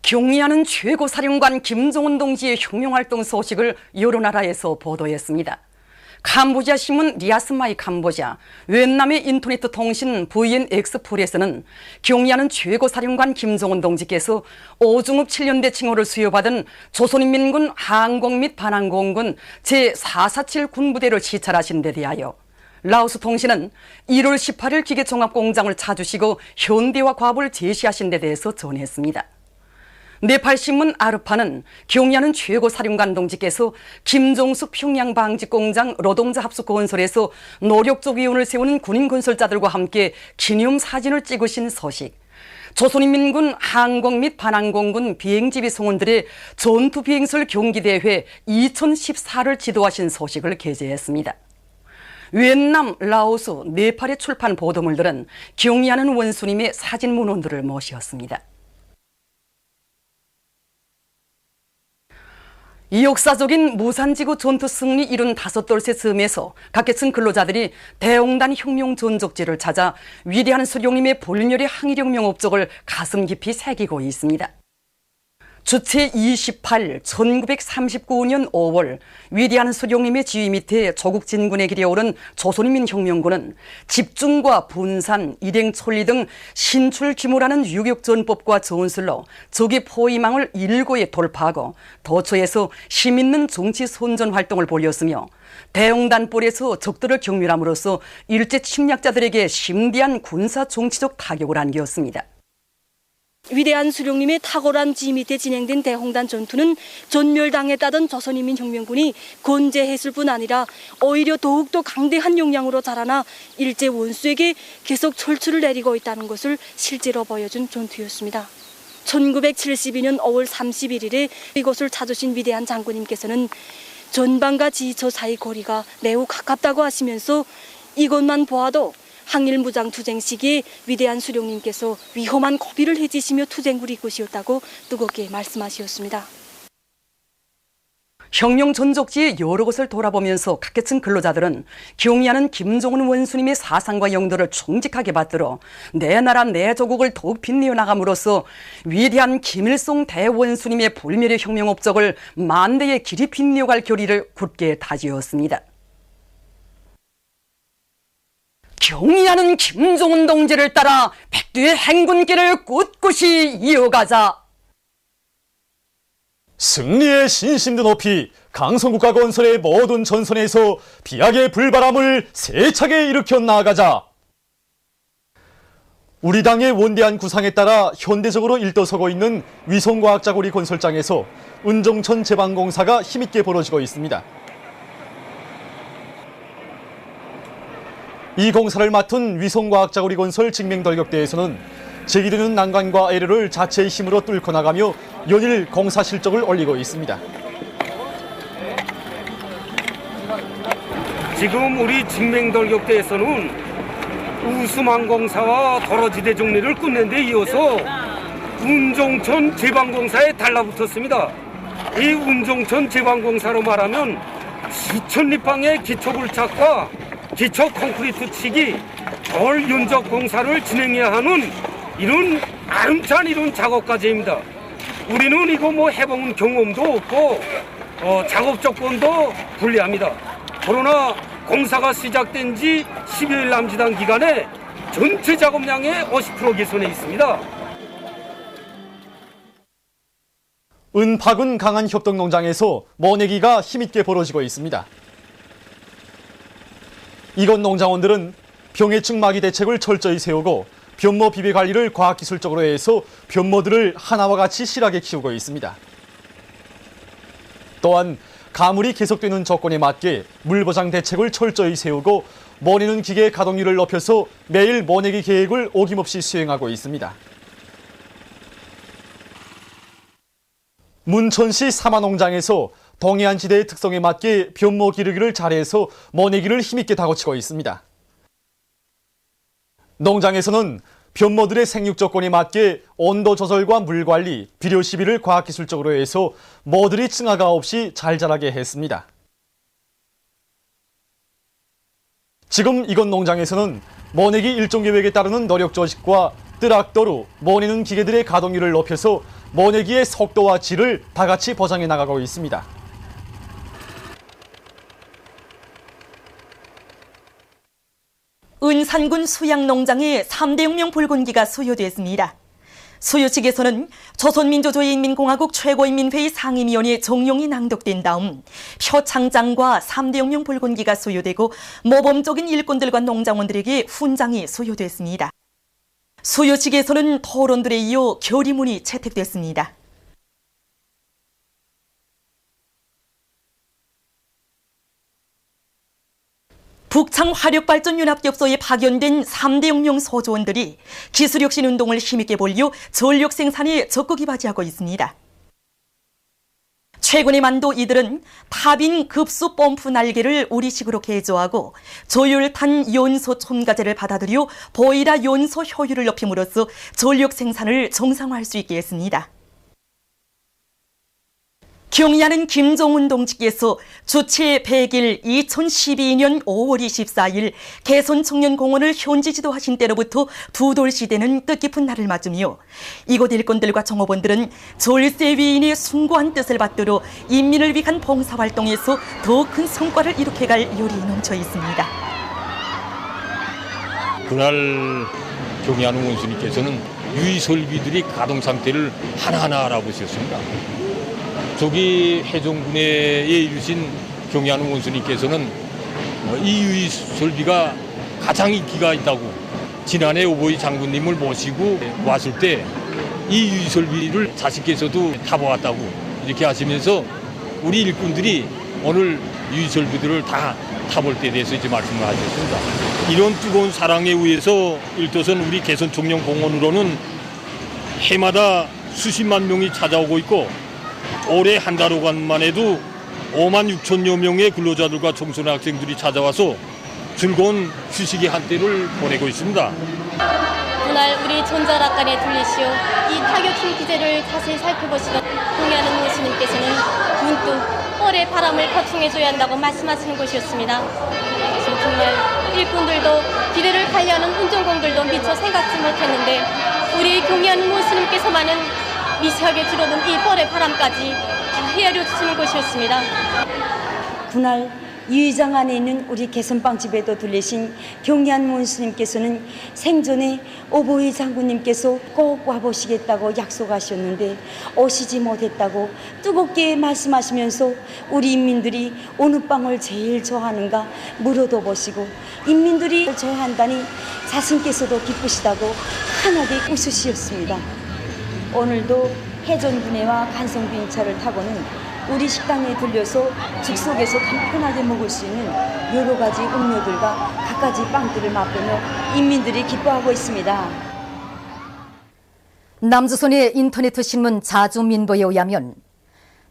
경의하는 최고사령관 김정은 동지의 혁명활동 소식을 여러 나라에서 보도했습니다. 캄보디아 신문 리아스마이 캄보디아, 웬남의 인터넷 통신 VNX폴에서는 경의하는 최고사령관 김정은 동지께서 오중읍 7년대 칭호를 수여받은 조선인민군 항공 및 반항공군 제447 군부대를 시찰하신 데 대하여 라오스 통신은 1월 18일 기계종합공장을 찾으시고 현대화 과부를 제시하신 데 대해서 전했습니다. 네팔 신문 아르파는 경의하는 최고사령관 동지께서 김종숙 평양방직공장 노동자 합숙 건설에서 노력적 위원을 세우는 군인 건설자들과 함께 기념사진을 찍으신 소식, 조선인민군 항공 및 반항공군 비행지휘 성원들의 전투비행설 경기대회 2014를 지도하신 소식을 게재했습니다. 웬남, 라오스, 네팔의 출판 보도물들은 경의하는 원수님의 사진 문헌들을 모셨습니다. 이 역사적인 무산지구 전투 승리 이룬 5돌세 섬에서 각계층 근로자들이 대홍단 혁명 전적지를 찾아 위대한 수령님의 불멸의 항일혁 명업적을 가슴 깊이 새기고 있습니다. 주체 28, 1939년 5월 위대한 수령님의 지휘 밑에 조국 진군의 길에 오른 조선인민혁명군은 집중과 분산, 일행 천리 등 신출귀몰하는 유격전법과 전술로 적의 포위망을 일고에 돌파하고 도처에서 힘있는 정치 선전 활동을 벌였으며 대홍단벌에서 적들을 경멸함으로써 일제 침략자들에게 심대한 군사 정치적 타격을 안겼습니다. 위대한 수령님의 탁월한 지휘 밑에 진행된 대홍단 전투는 전멸당했다던 조선인민혁명군이 건재했을 뿐 아니라 오히려 더욱더 강대한 역량으로 자라나 일제 원수에게 계속 철수를 내리고 있다는 것을 실제로 보여준 전투였습니다. 1972년 5월 31일에 이곳을 찾으신 위대한 장군님께서는 전방과 지휘처 사이 거리가 매우 가깝다고 하시면서 이것만 보아도 항일무장 투쟁 시기에 위대한 수령님께서 위험한 고비를 해지시며 투쟁을 이끄셨다고 뜨겁게 말씀하셨습니다. 혁명 전적지의 여러 곳을 돌아보면서 각계층 근로자들은 경의하는 김정은 원수님의 사상과 영도를 충직하게 받들어 내 나라 내 조국을 더욱 빛내어 나감으로써 위대한 김일성 대원수님의 불멸의 혁명 업적을 만대에 길이 빛내어갈 결의를 굳게 다지었습니다. 경의하는 김정은 동지를 따라 백두의 행군길을 꿋꿋이 이어가자. 승리의 신심도 높이 강성국가 건설의 모든 전선에서 비약의 불바람을 세차게 일으켜 나아가자. 우리 당의 원대한 구상에 따라 현대적으로 일떠서고 있는 위성과학자고리 건설장에서 은종천 제방공사가 힘있게 벌어지고 있습니다. 이 공사를 맡은 위성과학자고리 건설 직맹돌격대에서는 제기되는 난관과 애로를 자체의 힘으로 뚫고 나가며 연일 공사 실적을 올리고 있습니다. 지금 우리 직맹돌격대에서는 우수망공사와 도로지대 정리를 끝낸 데 이어서 운종천 제방공사에 달라붙었습니다. 이 운종천 제방공사로 말하면 시천립방의 기초불착과 기초 콘크리트 치기, 절 윤적 공사를 진행해야 하는 이런 아름찬 이런 작업과제입니다. 우리는 이거 뭐 해본 경험도 없고 작업 조건도 불리합니다. 그러나 공사가 시작된 지 12일 남짓한 기간에 전체 작업량의 50% 개선해 있습니다. 은파군 강한협동농장에서 모내기가 힘있게 벌어지고 있습니다. 이곳 농장원들은 병해충 마기 대책을 철저히 세우고 변모 비배 관리를 과학기술적으로 해서 변모들을 하나와 같이 실하게 키우고 있습니다. 또한 가물이 계속되는 조건에 맞게 물보장 대책을 철저히 세우고 모내는 기계 가동률을 높여서 매일 모내기 계획을 어김없이 수행하고 있습니다. 문천시 사마농장에서 동해안 지대의 특성에 맞게 변모 기르기를 잘해서 모내기를 힘있게 다고치고 있습니다. 농장에서는 변모들의 생육 조건에 맞게 온도 조절과 물 관리, 비료 시비를 과학기술적으로 해서 모들이 증아가 없이 잘 자라게 했습니다. 지금 이곳 농장에서는 모내기 일종 계획에 따르는 노력 조직과 뜨락도루, 머니는 기계들의 가동률을 높여서 머니기의 속도와 질을 다 같이 보장해 나가고 있습니다. 은산군 수양농장에 3대용명 붉은기가 수여됐습니다. 수요 측에서는 조선민주주의인민공화국 최고인민회의 상임위원회 종용이 낭독된 다음 표창장과 3대용명 붉은기가 수여되고 모범적인 일꾼들과 농장원들에게 훈장이 수여됐습니다. 수요 측에서는 토론들에 이어 결의문이 채택됐습니다. 북창 화력발전연합격소에 파견된 3대 용명 소조원들이 기술혁신 운동을 힘있게 벌여 전력 생산에 적극 이바지하고 있습니다. 최근에 만도 이들은 타빈 급수 펌프 날개를 우리식으로 개조하고 조율탄 연소 첨가제를 받아들여 보이라 연소 효율을 높임으로써 전력 생산을 정상화할 수 있게 했습니다. 경의하는 김종훈 동지께서 주최 100일 2012년 5월 24일 개선청년공원을 현지 지도하신 때로부터 두 돌시 되는 뜻깊은 날을 맞으며 이곳 일꾼들과 종업원들은 절세 위인의 숭고한 뜻을 받들어 인민을 위한 봉사활동에서 더 큰 성과를 이룩해갈 열이 넘쳐 있습니다. 그날 경의하는 원수님께서는 유의설비들이 가동 상태를 하나하나 알아보셨습니다. 저기 해종군에 이르신 경의하는 원수님께서는 이 유의설비가 가장 인기가 있다고 지난해 오보이 장군님을 모시고 왔을 때 이 유의설비를 자신께서도 타보았다고 이렇게 하시면서 우리 일꾼들이 오늘 유의설비들을 다 타볼 때에 대해서 이제 말씀을 하셨습니다. 이런 뜨거운 사랑에 의해서 일도선 우리 개선청년공원으로는 해마다 수십만 명이 찾아오고 있고 올해 한 달여간만 해도 5만 6천여 명의 근로자들과 청소년 학생들이 찾아와서 즐거운 휴식의 한때를 보내고 있습니다. 그날 우리 존잘악관에 들리시오 이 타격신 기제를 자세히 살펴보시던 경의하는 원수님께서는 문득 뻘의 바람을 보충해줘야 한다고 말씀하시는 곳이었습니다. 지금 정말 일꾼들도 기대를 관리하는 운전공들도 미처 생각지 못했는데 우리 경의하는 원수님께서만은 미세하게 들어오는 이 뻘의 바람까지 다 헤아려 주시는 곳이었습니다. 그날 유의장 안에 있는 우리 개선빵집에도 들리신 경의한 원수님께서는 생전에 오보이 장군님께서 꼭 와보시겠다고 약속하셨는데 오시지 못했다고 뜨겁게 말씀하시면서 우리 인민들이 어느 빵을 제일 좋아하는가 물어도 보시고 인민들이 좋아한다니 자신께서도 기쁘시다고 환하게 웃으시었습니다. 오늘도 해전분해와 간성비행차를 타고는 우리 식당에 들려서 즉석에서 간편하게 먹을 수 있는 여러 가지 음료들과 갖가지 빵들을 맛보며 인민들이 기뻐하고 있습니다. 남조선의 인터ネット신문 자주민보에 의하면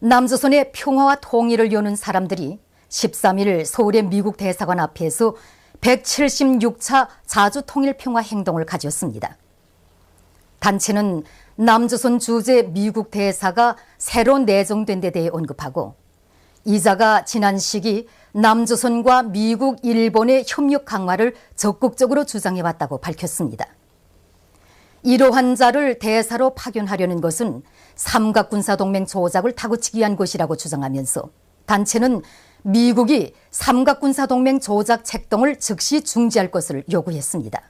남조선의 평화와 통일을 여는 사람들이 13일 서울의 미국 대사관 앞에서 176차 자주통일평화 행동을 가졌습니다. 단체는 남조선 주재 미국 대사가 새로 내정된 데 대해 언급하고 이자가 지난 시기 남조선과 미국, 일본의 협력 강화를 적극적으로 주장해왔다고 밝혔습니다. 이러한 자를 대사로 파견하려는 것은 삼각군사동맹 조작을 타구치기 위한 것이라고 주장하면서 단체는 미국이 삼각군사동맹 조작 책동을 즉시 중지할 것을 요구했습니다.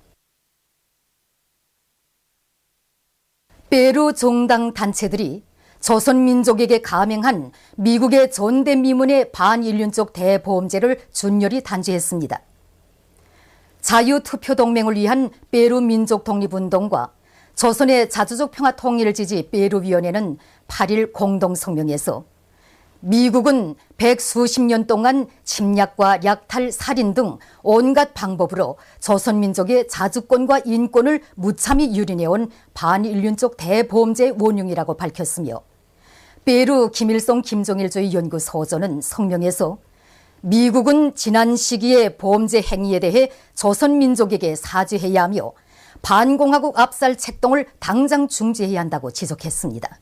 페루 정당 단체들이 조선민족에게 감행한 미국의 전대미문의 반인륜적 대보험제를 준열히 단죄했습니다. 자유투표동맹을 위한 페루 민족독립운동과 조선의 자주적 평화통일을 지지 페루위원회는 8일 공동성명에서 미국은 100수십 년 동안 침략과 약탈, 살인 등 온갖 방법으로 조선민족의 자주권과 인권을 무참히 유린해온 반인륜적 대보험제의 원흉이라고 밝혔으며 페루 김일성 김정일주의 연구소조는 성명에서 미국은 지난 시기의 보험제 행위에 대해 조선민족에게 사죄해야 하며 반공화국 압살 책동을 당장 중지해야 한다고 지적했습니다.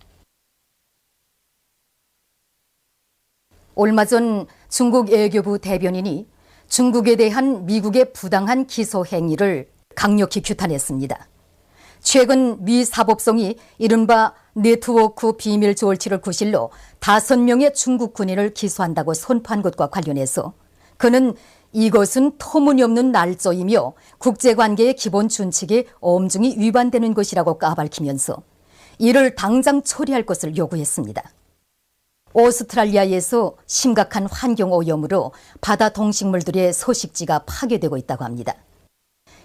얼마 전 중국 외교부 대변인이 중국에 대한 미국의 부당한 기소 행위를 강력히 규탄했습니다. 최근 미 사법성이 이른바 네트워크 비밀 조월치를 구실로 5명의 중국 군인을 기소한다고 선포한 것과 관련해서 그는 이것은 터무니없는 날조이며 국제관계의 기본 준칙에 엄중히 위반되는 것이라고 까발키면서 이를 당장 처리할 것을 요구했습니다. 오스트랄리아에서 심각한 환경오염으로 바다 동식물들의 서식지가 파괴되고 있다고 합니다.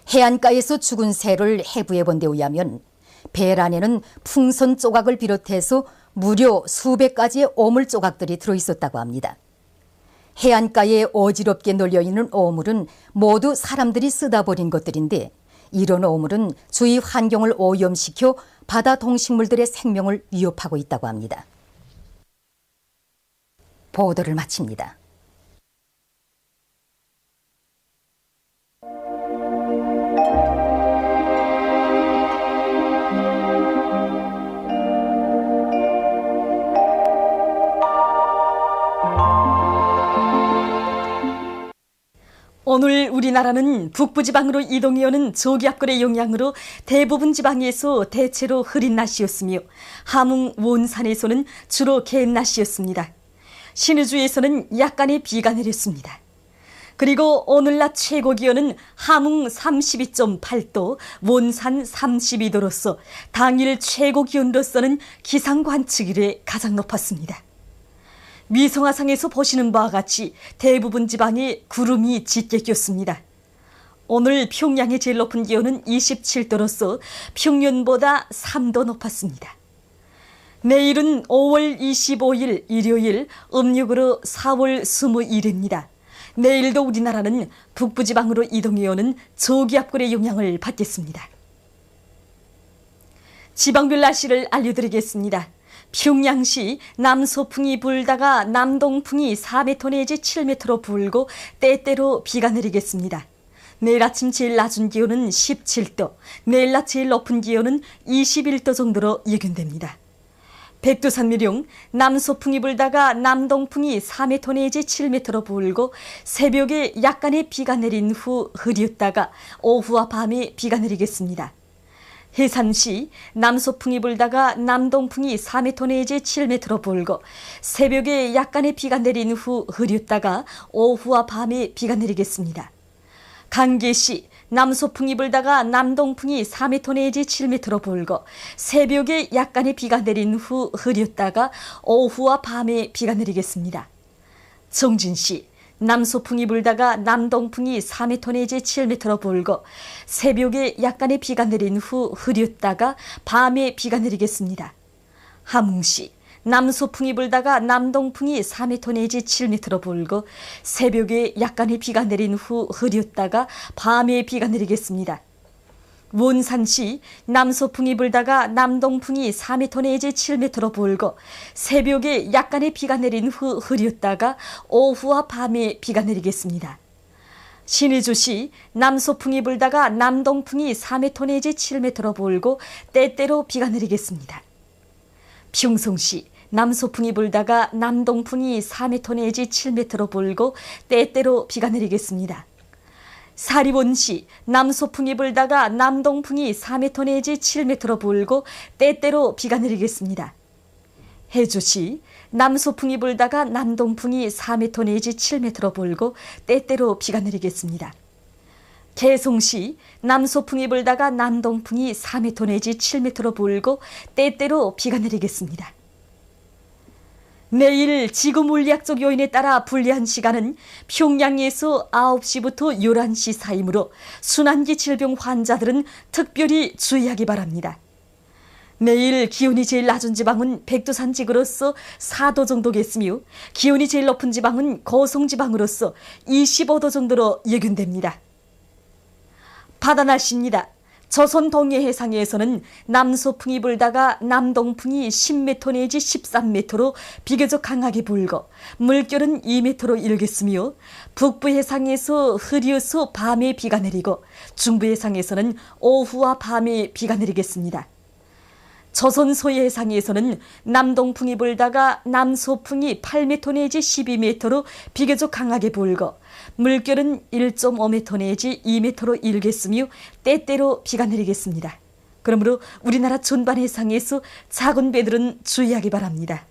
해안가에서 죽은 새를 해부해 본 데 의하면 배 안에는 풍선 조각을 비롯해서 무려 수백 가지의 오물 조각들이 들어있었다고 합니다. 해안가에 어지럽게 널려있는 오물은 모두 사람들이 쓰다 버린 것들인데 이런 오물은 주위 환경을 오염시켜 바다 동식물들의 생명을 위협하고 있다고 합니다. 보도를 마칩니다. 오늘 우리나라는 북부지방으로 이동해오는 저기압골의 영향으로 대부분 지방에서 대체로 흐린 날씨였으며 함흥 원산에서는 주로 개인 날씨였습니다. 신의주에서는 약간의 비가 내렸습니다. 그리고 오늘 낮 최고 기온은 함흥 32.8도, 원산 32도로서 당일 최고 기온으로서는 기상관측 이래 가장 높았습니다. 위성화상에서 보시는 바와 같이 대부분 지방에 구름이 짙게 꼈습니다. 오늘 평양의 제일 높은 기온은 27도로서 평년보다 3도 높았습니다. 내일은 5월 25일 일요일, 음력으로 4월 21일입니다. 내일도 우리나라는 북부지방으로 이동해오는 저기압골의 영향을 받겠습니다. 지방별 날씨를 알려드리겠습니다. 평양시 남서풍이 불다가 남동풍이 4m 내지 7m로 불고 때때로 비가 내리겠습니다. 내일 아침 제일 낮은 기온은 17도, 내일 낮 제일 높은 기온은 21도 정도로 예견됩니다. 백두산미령 남서풍이 불다가 남동풍이 4m 내지 7m로 불고 새벽에 약간의 비가 내린 후 흐렸다가 오후와 밤에 비가 내리겠습니다. 해산시 남서풍이 불다가 남동풍이 4m 내지 7m로 불고 새벽에 약간의 비가 내린 후 흐렸다가 오후와 밤에 비가 내리겠습니다. 강계시 남서풍이 불다가 남동풍이 4m 내지 7m로 불고 새벽에 약간의 비가 내린 후 흐렸다가 오후와 밤에 비가 내리겠습니다. 정진시 남서풍이 불다가 남동풍이 4m 내지 7m로 불고 새벽에 약간의 비가 내린 후 흐렸다가 밤에 비가 내리겠습니다. 함흥시 남서풍이 불다가 남동풍이 4m 내지 7m로 불고 새벽에 약간의 비가 내린 후 흐렸다가 밤에 비가 내리겠습니다. 원산시 남서풍이 불다가 남동풍이 4m 내지 7m로 불고 새벽에 약간의 비가 내린 후 흐렸다가 오후와 밤에 비가 내리겠습니다. 신의주시 남서풍이 불다가 남동풍이 4m 내지 7m로 불고 때때로 비가 내리겠습니다. 평성시 남서풍이 불다가 남동풍이 4m 내지 7m로 불고 때때로 비가 내리겠습니다. 사리본시 남서풍이 불다가 남동풍이 4m 내지 7m로 불고 때때로 비가 내리겠습니다. 해주시 남서풍이 불다가 남동풍이 4m 내지 7m로 불고 때때로 비가 내리겠습니다. 개송시 남서풍이 불다가 남동풍이 4m 내지 7m로 불고 때때로 비가 내리겠습니다. 내일 지구물리학적 요인에 따라 불리한 시간은 평양에서 9시부터 11시 사이므로 순환기 질병 환자들은 특별히 주의하기 바랍니다. 내일 기온이 제일 낮은 지방은 백두산 지구로서 4도 정도겠으며 기온이 제일 높은 지방은 고성 지방으로서 25도 정도로 예견됩니다. 바다 날씨입니다. 조선 동해 해상에서는 남서풍이 불다가 남동풍이 10m 내지 13m로 비교적 강하게 불고 물결은 2m로 일겠으며 북부 해상에서 흐려서 밤에 비가 내리고 중부 해상에서는 오후와 밤에 비가 내리겠습니다. 조선 서해 해상에서는 남동풍이 불다가 남서풍이 8m 내지 12m로 비교적 강하게 불고 물결은 1.5m 내지 2m로 일겠으며 때때로 비가 내리겠습니다. 그러므로 우리나라 전반 해상에서 작은 배들은 주의하기 바랍니다.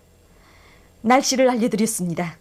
날씨를 알려드렸습니다.